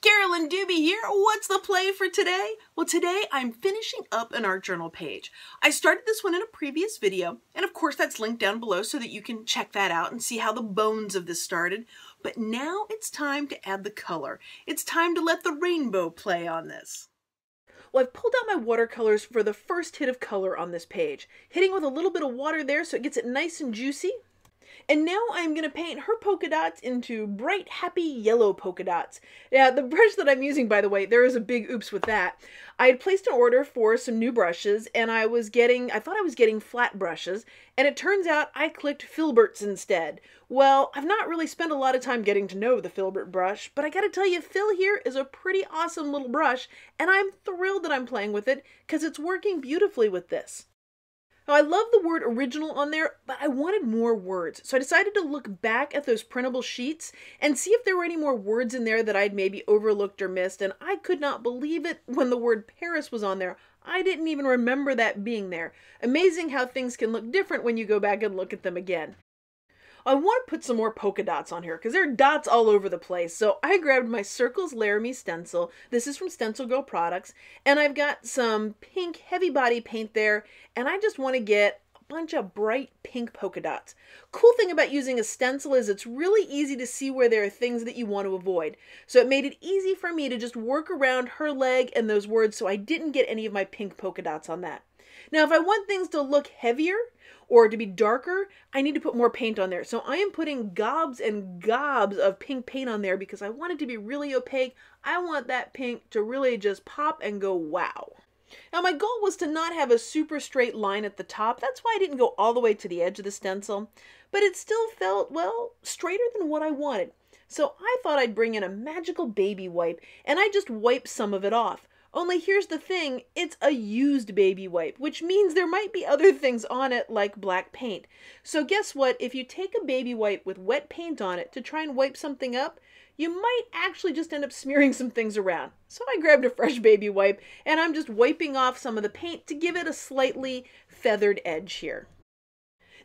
Carolyn Doobie here. What's the play for today? Well, today I'm finishing up an art journal page. I started this one in a previous video, and of course that's linked down below so that you can check that out and see how the bones of this started. But now it's time to add the color. It's time to let the rainbow play on this. Well, I've pulled out my watercolors for the first hit of color on this page, hitting with a little bit of water there so it gets it nice and juicy. And now I'm going to paint her polka dots into bright, happy yellow polka dots. Yeah, the brush that I'm using, by the way, there is a big oops with that. I had placed an order for some new brushes, and I thought I was getting flat brushes, and it turns out I clicked Filberts instead. Well, I've not really spent a lot of time getting to know the Filbert brush, but I gotta tell you, Phil here is a pretty awesome little brush, and I'm thrilled that I'm playing with it, because it's working beautifully with this. Now, I love the word original on there, but I wanted more words. So I decided to look back at those printable sheets and see if there were any more words in there that I'd maybe overlooked or missed. And I could not believe it when the word Paris was on there. I didn't even remember that being there. Amazing how things can look different when you go back and look at them again. I want to put some more polka dots on here because there are dots all over the place. So I grabbed my Circles Laramie stencil. This is from Stencil Girl Products. And I've got some pink heavy body paint there. And I just want to get a bunch of bright pink polka dots. Cool thing about using a stencil is it's really easy to see where there are things that you want to avoid. So it made it easy for me to just work around her leg and those words so I didn't get any of my pink polka dots on that. Now, if I want things to look heavier or to be darker, I need to put more paint on there. So I am putting gobs and gobs of pink paint on there because I want it to be really opaque. I want that pink to really just pop and go wow. Now, my goal was to not have a super straight line at the top. That's why I didn't go all the way to the edge of the stencil, but it still felt, well, straighter than what I wanted. So I thought I'd bring in a magical baby wipe, and I just wiped some of it off. Only here's the thing, it's a used baby wipe, which means there might be other things on it like black paint. So guess what? If you take a baby wipe with wet paint on it to try and wipe something up, you might actually just end up smearing some things around. So I grabbed a fresh baby wipe and I'm just wiping off some of the paint to give it a slightly feathered edge here.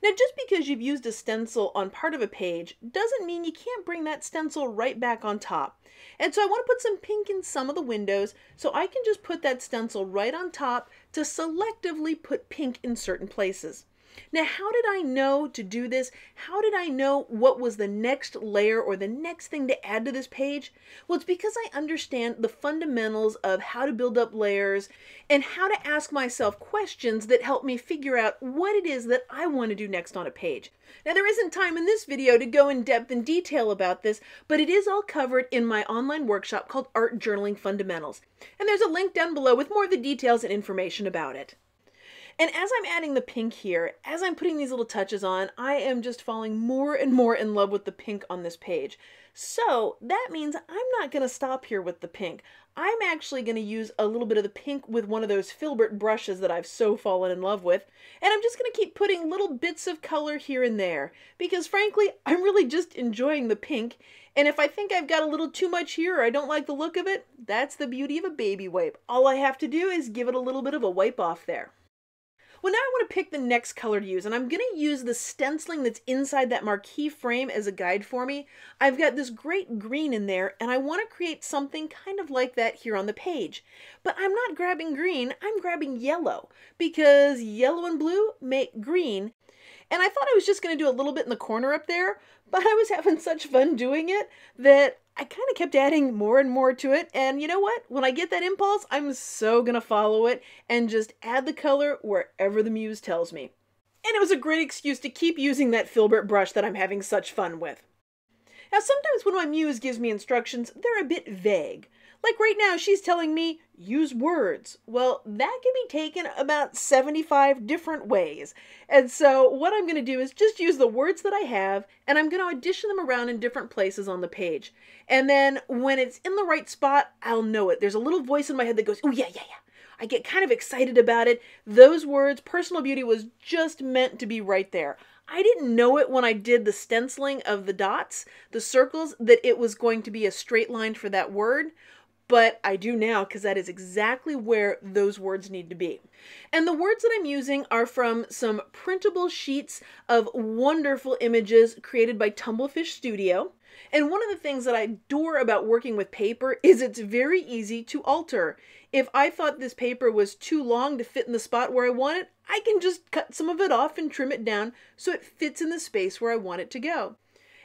Now, just because you've used a stencil on part of a page doesn't mean you can't bring that stencil right back on top. And so I want to put some pink in some of the windows, so I can just put that stencil right on top to selectively put pink in certain places. Now, how did I know to do this? How did I know what was the next layer or the next thing to add to this page? Well, it's because I understand the fundamentals of how to build up layers and how to ask myself questions that help me figure out what it is that I want to do next on a page. Now, there isn't time in this video to go in depth and detail about this, but it is all covered in my online workshop called Art Journaling Fundamentals. And there's a link down below with more of the details and information about it. And as I'm adding the pink here, as I'm putting these little touches on, I am just falling more and more in love with the pink on this page. So that means I'm not going to stop here with the pink. I'm actually going to use a little bit of the pink with one of those Filbert brushes that I've so fallen in love with. And I'm just going to keep putting little bits of color here and there. Because frankly, I'm really just enjoying the pink. And if I think I've got a little too much here or I don't like the look of it, that's the beauty of a baby wipe. All I have to do is give it a little bit of a wipe off there. Well, now I want to pick the next color to use, and I'm going to use the stenciling that's inside that marquee frame as a guide for me. I've got this great green in there, and I want to create something kind of like that here on the page. But I'm not grabbing green, I'm grabbing yellow, because yellow and blue make green. And I thought I was just going to do a little bit in the corner up there, but I was having such fun doing it that I kind of kept adding more and more to it. And you know what? When I get that impulse, I'm so going to follow it and just add the color wherever the muse tells me. And it was a great excuse to keep using that Filbert brush that I'm having such fun with. Now, sometimes when my muse gives me instructions, they're a bit vague. Like right now, she's telling me, use words. Well, that can be taken about 75 different ways. And so what I'm going to do is just use the words that I have, and I'm going to audition them around in different places on the page. And then when it's in the right spot, I'll know it. There's a little voice in my head that goes, oh, yeah. I get kind of excited about it. Those words, personal beauty, was just meant to be right there. I didn't know it when I did the stenciling of the dots, the circles, that it was going to be a straight line for that word. but I do now because that is exactly where those words need to be. And the words that I'm using are from some printable sheets of wonderful images created by Tumblefish Studio. And one of the things that I adore about working with paper is it's very easy to alter. If I thought this paper was too long to fit in the spot where I want it, I can just cut some of it off and trim it down so it fits in the space where I want it to go.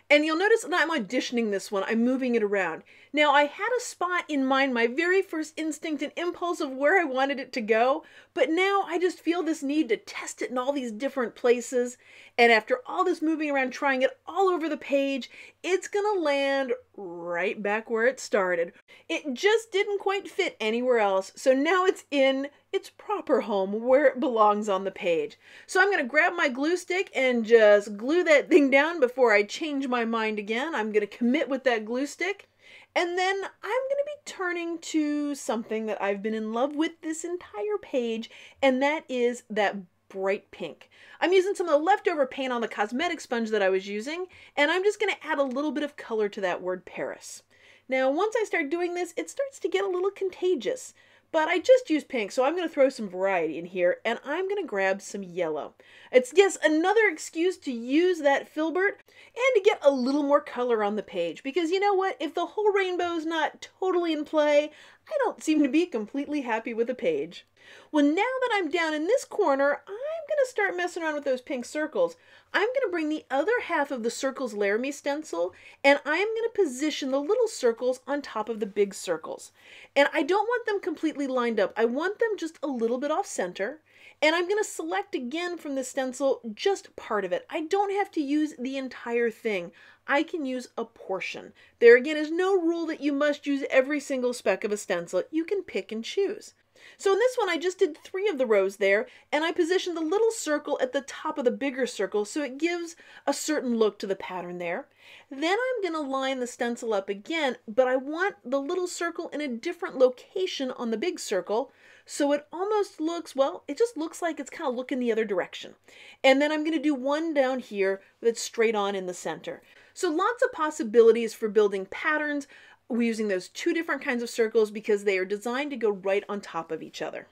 And you'll notice that I'm auditioning this one. I'm moving it around. Now, I had a spot in mind, my very first instinct and impulse of where I wanted it to go, but now I just feel this need to test it in all these different places. And after all this moving around, trying it all over the page, it's gonna land right back where it started. It just didn't quite fit anywhere else, so now it's in its proper home where it belongs on the page. So I'm gonna grab my glue stick and just glue that thing down before I change my mind again. I'm gonna commit with that glue stick. And then I'm going to be turning to something that I've been in love with this entire page, and that is that bright pink. I'm using some of the leftover paint on the cosmetic sponge that I was using, and I'm just going to add a little bit of color to that word Paris. Now, once I start doing this, it starts to get a little contagious. But I just used pink, so I'm going to throw some variety in here, and I'm going to grab some yellow. It's just another excuse to use that filbert and to get a little more color on the page. Because you know what? If the whole rainbow's not totally in play, I don't seem to be completely happy with the page. Well, now that I'm down in this corner, I'm going to start messing around with those pink circles. I'm going to bring the other half of the Circles Laramie stencil, and I'm going to position the little circles on top of the big circles. And I don't want them completely lined up. I want them just a little bit off center. And I'm going to select again from the stencil just part of it. I don't have to use the entire thing. I can use a portion. There again is no rule that you must use every single speck of a stencil. You can pick and choose. So in this one, I just did 3 of the rows there, and I positioned the little circle at the top of the bigger circle so it gives a certain look to the pattern there. Then I'm going to line the stencil up again, but I want the little circle in a different location on the big circle, so it almost looks, well, it just looks like it's kind of looking the other direction. And then I'm going to do one down here that's straight on in the center. So lots of possibilities for building patterns. We're using those 2 different kinds of circles because they are designed to go right on top of each other.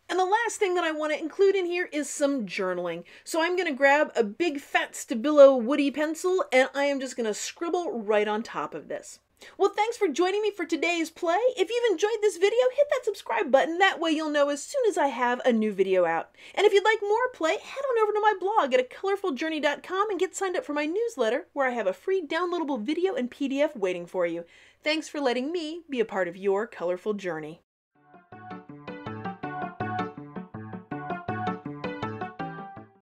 And the last thing that I want to include in here is some journaling. So I'm going to grab a big fat Stabilo woody pencil and I am just going to scribble right on top of this. Well, thanks for joining me for today's play. If you've enjoyed this video, hit that subscribe button. That way you'll know as soon as I have a new video out. And if you'd like more play, head on over to my blog at acolorfuljourney.com and get signed up for my newsletter where I have a free downloadable video and PDF waiting for you. Thanks for letting me be a part of your colorful journey.